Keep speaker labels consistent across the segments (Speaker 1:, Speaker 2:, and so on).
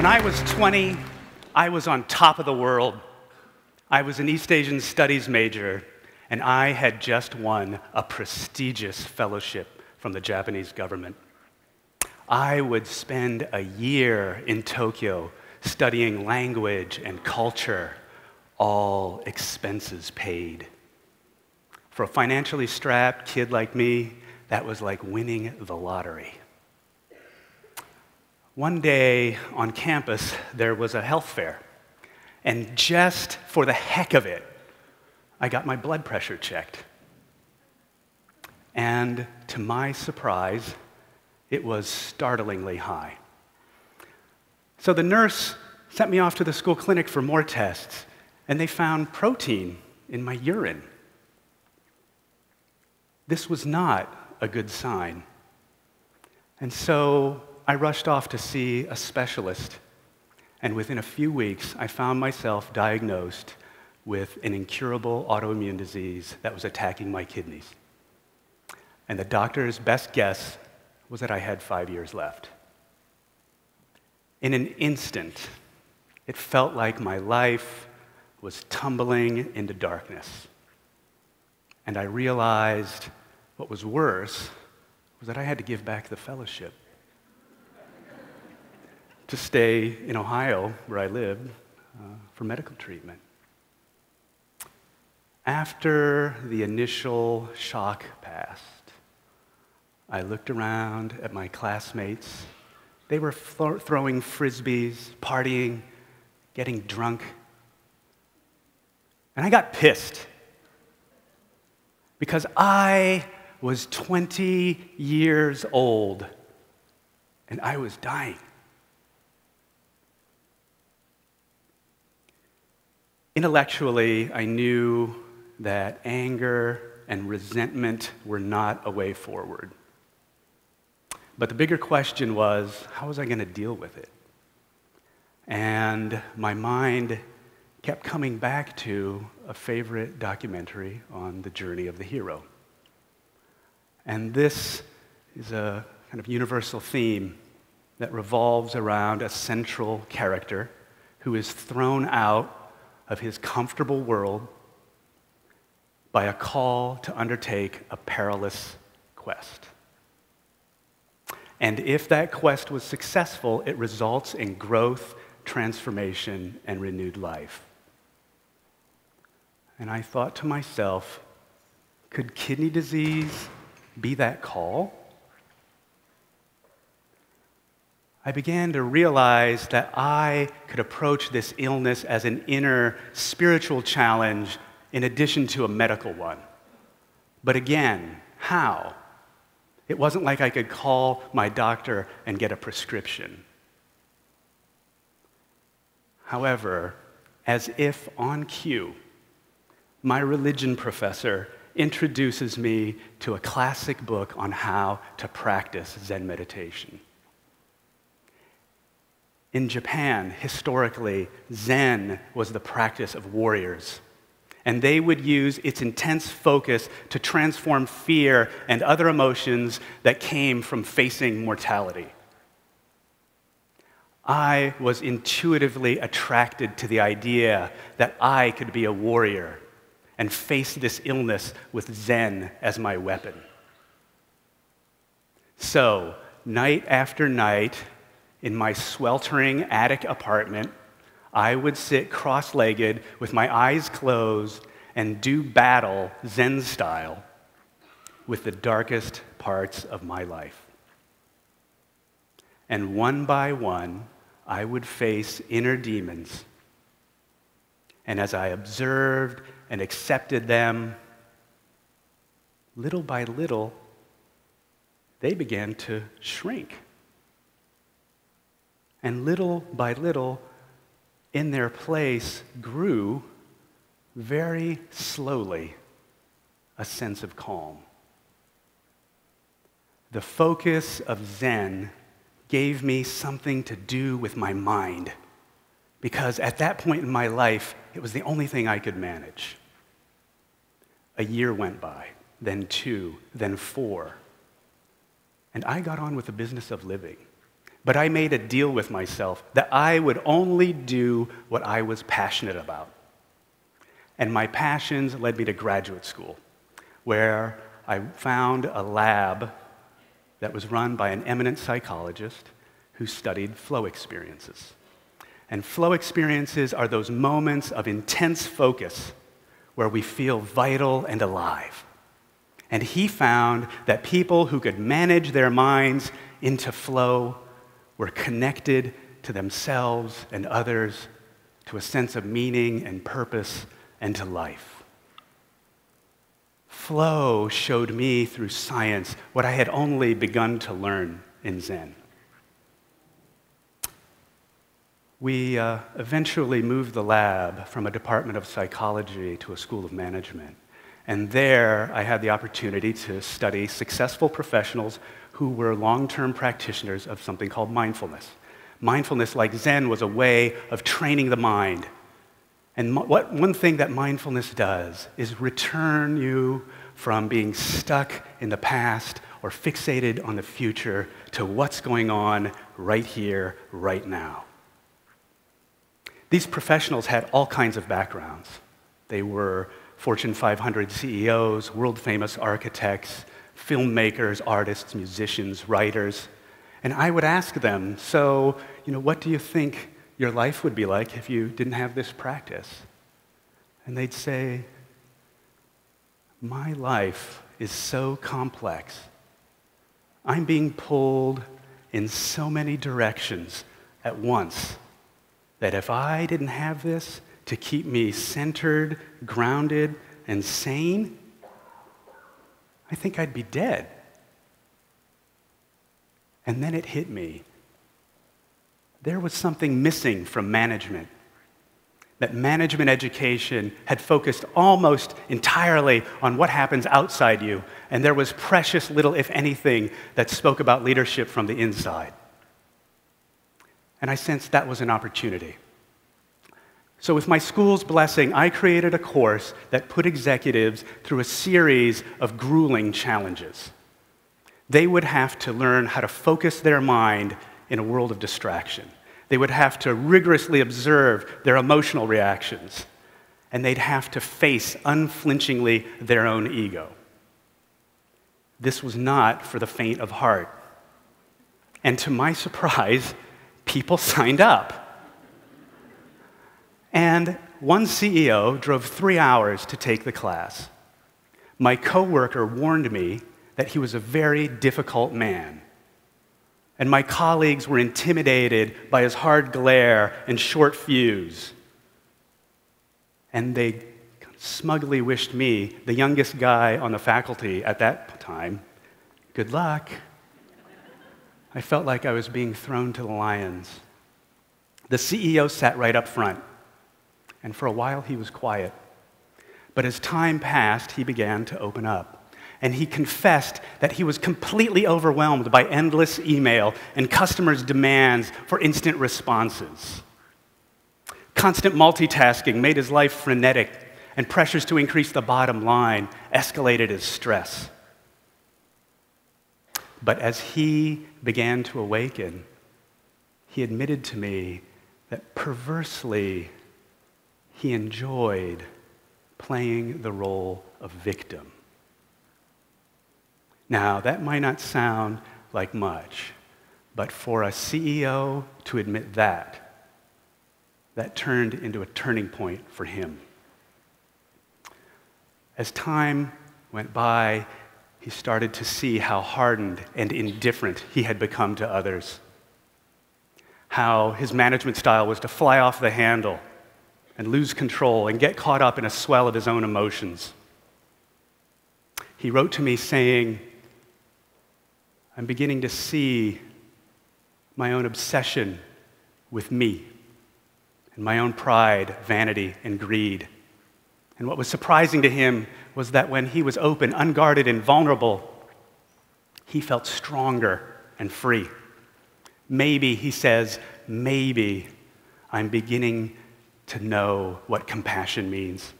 Speaker 1: When I was 20, I was on top of the world. I was an East Asian Studies major, and I had just won a prestigious fellowship from the Japanese government. I would spend a year in Tokyo studying language and culture, all expenses paid. For a financially strapped kid like me, that was like winning the lottery. One day on campus, there was a health fair, and just for the heck of it, I got my blood pressure checked. And to my surprise, it was startlingly high. So the nurse sent me off to the school clinic for more tests, and they found protein in my urine. This was not a good sign. And so I rushed off to see a specialist, and within a few weeks, I found myself diagnosed with an incurable autoimmune disease that was attacking my kidneys. And the doctor's best guess was that I had 5 years left. In an instant, it felt like my life was tumbling into darkness. And I realized what was worse was that I had to give back the fellowship to stay in Ohio, where I lived, for medical treatment. After the initial shock passed, I looked around at my classmates. They were throwing frisbees, partying, getting drunk. And I got pissed because I was 20 years old and I was dying. Intellectually, I knew that anger and resentment were not a way forward. But the bigger question was, how was I going to deal with it? And my mind kept coming back to a favorite documentary on the journey of the hero. And this is a kind of universal theme that revolves around a central character who is thrown out of his comfortable world by a call to undertake a perilous quest. And if that quest was successful, it results in growth, transformation, and renewed life. And I thought to myself, could kidney disease be that call? I began to realize that I could approach this illness as an inner spiritual challenge in addition to a medical one. But again, how? It wasn't like I could call my doctor and get a prescription. However, as if on cue, my religion professor introduces me to a classic book on how to practice Zen meditation. In Japan, historically, Zen was the practice of warriors, and they would use its intense focus to transform fear and other emotions that came from facing mortality. I was intuitively attracted to the idea that I could be a warrior and face this illness with Zen as my weapon. So, night after night, in my sweltering attic apartment, I would sit cross-legged with my eyes closed and do battle, Zen style, with the darkest parts of my life. And one by one, I would face inner demons. And as I observed and accepted them, little by little, they began to shrink. And little by little, in their place grew, very slowly, a sense of calm. The focus of Zen gave me something to do with my mind, because at that point in my life, it was the only thing I could manage. A year went by, then 2, then 4, and I got on with the business of living. But I made a deal with myself that I would only do what I was passionate about. And my passions led me to graduate school, where I found a lab that was run by an eminent psychologist who studied flow experiences. And flow experiences are those moments of intense focus where we feel vital and alive. And he found that people who could manage their minds into flow were connected to themselves and others, to a sense of meaning and purpose and to life. Flow showed me through science what I had only begun to learn in Zen. We eventually moved the lab from a department of psychology to a school of management. And there, I had the opportunity to study successful professionals who were long-term practitioners of something called mindfulness. Mindfulness, like Zen, was a way of training the mind. And one thing that mindfulness does is return you from being stuck in the past or fixated on the future to what's going on right here, right now. These professionals had all kinds of backgrounds. They were Fortune 500 CEOs, world-famous architects, filmmakers, artists, musicians, writers. And I would ask them, so, what do you think your life would be like if you didn't have this practice? And they'd say, my life is so complex. I'm being pulled in so many directions at once that if I didn't have this to keep me centered, grounded, and sane, I think I'd be dead. And then it hit me. There was something missing from management. That management education had focused almost entirely on what happens outside you, and there was precious little, if anything, that spoke about leadership from the inside. And I sensed that was an opportunity. So with my school's blessing, I created a course that put executives through a series of grueling challenges. They would have to learn how to focus their mind in a world of distraction. They would have to rigorously observe their emotional reactions, and they'd have to face unflinchingly their own ego. This was not for the faint of heart. And to my surprise, people signed up. And one CEO drove 3 hours to take the class. My coworker warned me that he was a very difficult man. And my colleagues were intimidated by his hard glare and short fuse. And they smugly wished me, the youngest guy on the faculty at that time, good luck. I felt like I was being thrown to the lions. The CEO sat right up front. And for a while, he was quiet. But as time passed, he began to open up. And he confessed that he was completely overwhelmed by endless email and customers' demands for instant responses. Constant multitasking made his life frenetic, and pressures to increase the bottom line escalated his stress. But as he began to awaken, he admitted to me that perversely, he enjoyed playing the role of victim. Now, that might not sound like much, but for a CEO to admit that turned into a turning point for him. As time went by, he started to see how hardened and indifferent he had become to others, how his management style was to fly off the handle and lose control and get caught up in a swell of his own emotions. He wrote to me saying, I'm beginning to see my own obsession with me and my own pride, vanity, and greed. And what was surprising to him was that when he was open, unguarded, and vulnerable, he felt stronger and free. Maybe, he says, maybe I'm beginning to know what compassion means.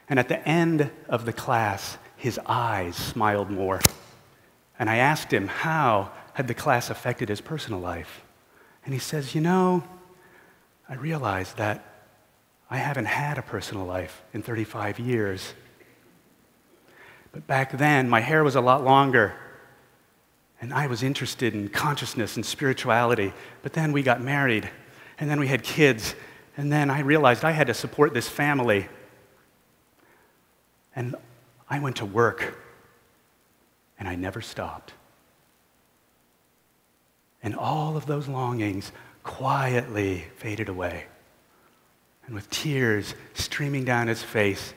Speaker 1: And at the end of the class, his eyes smiled more. And I asked him, how had the class affected his personal life? And he says, you know, I realized that I haven't had a personal life in 35 years. But back then, my hair was a lot longer, and I was interested in consciousness and spirituality. But then we got married, and then we had kids, and then I realized I had to support this family. And I went to work, and I never stopped. And all of those longings quietly faded away. And with tears streaming down his face,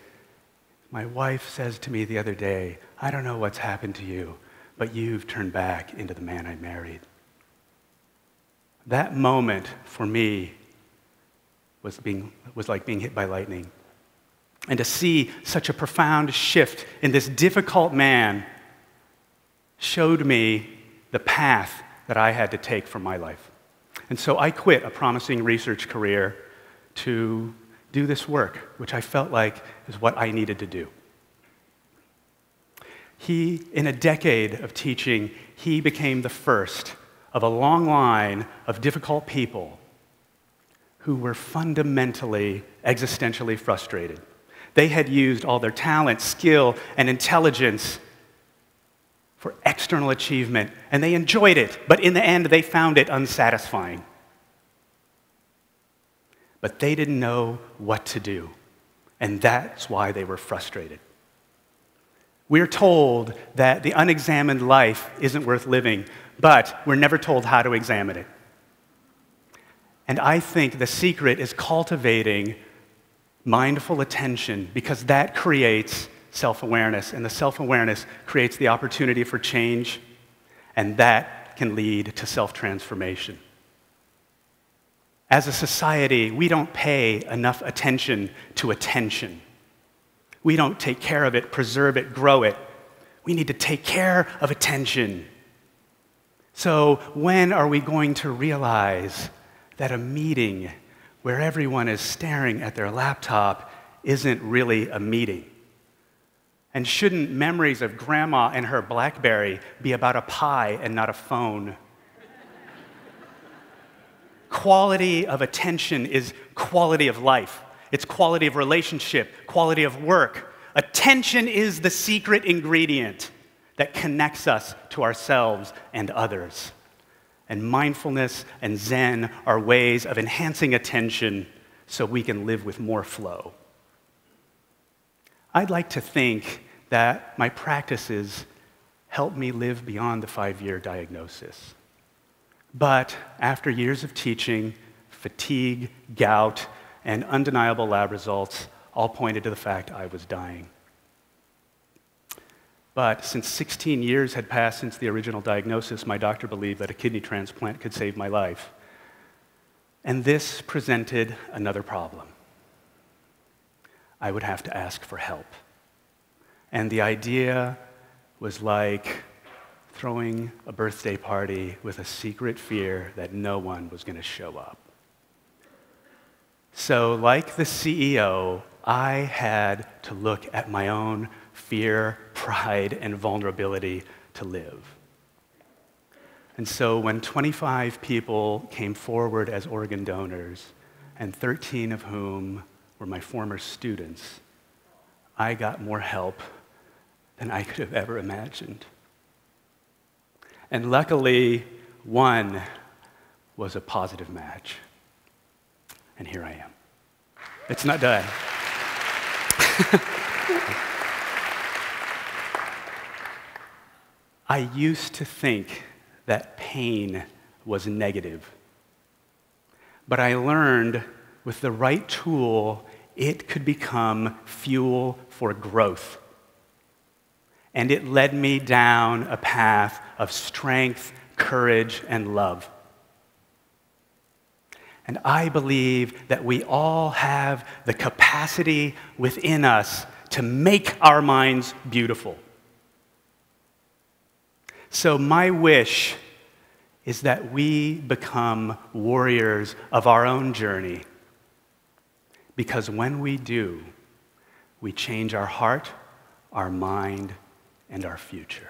Speaker 1: my wife says to me the other day, I don't know what's happened to you, but you've turned back into the man I married. That moment for me was like being hit by lightning. And to see such a profound shift in this difficult man showed me the path that I had to take for my life. And so I quit a promising research career to do this work, which I felt like is what I needed to do. In a decade of teaching, he became the first of a long line of difficult people who were fundamentally, existentially frustrated. They had used all their talent, skill, and intelligence for external achievement, and they enjoyed it, but in the end, they found it unsatisfying. But they didn't know what to do, and that's why they were frustrated. We're told that the unexamined life isn't worth living, but we're never told how to examine it. And I think the secret is cultivating mindful attention, because that creates self-awareness, and the self-awareness creates the opportunity for change, and that can lead to self-transformation. As a society, we don't pay enough attention to attention. We don't take care of it, preserve it, grow it. We need to take care of attention. So when are we going to realize that a meeting where everyone is staring at their laptop isn't really a meeting? And shouldn't memories of grandma and her BlackBerry be about a pie and not a phone? Quality of attention is quality of life. It's quality of relationship, quality of work. Attention is the secret ingredient that connects us to ourselves and others. And mindfulness and Zen are ways of enhancing attention so we can live with more flow. I'd like to think that my practices help me live beyond the 5-year diagnosis. But after years of teaching, fatigue, gout, and undeniable lab results all pointed to the fact I was dying. But since 16 years had passed since the original diagnosis, my doctor believed that a kidney transplant could save my life. And this presented another problem. I would have to ask for help. And the idea was like throwing a birthday party with a secret fear that no one was going to show up. So, like the CEO, I had to look at my own fear, pride, and vulnerability to live. And so when 25 people came forward as organ donors, and 13 of whom were my former students, I got more help than I could have ever imagined. And luckily, one was a positive match. And here I am. It's not done. I used to think that pain was negative. But I learned with the right tool, it could become fuel for growth. And it led me down a path of strength, courage, and love. And I believe that we all have the capacity within us to make our minds beautiful. So my wish is that we become warriors of our own journey. Because when we do, we change our heart, our mind, and our future.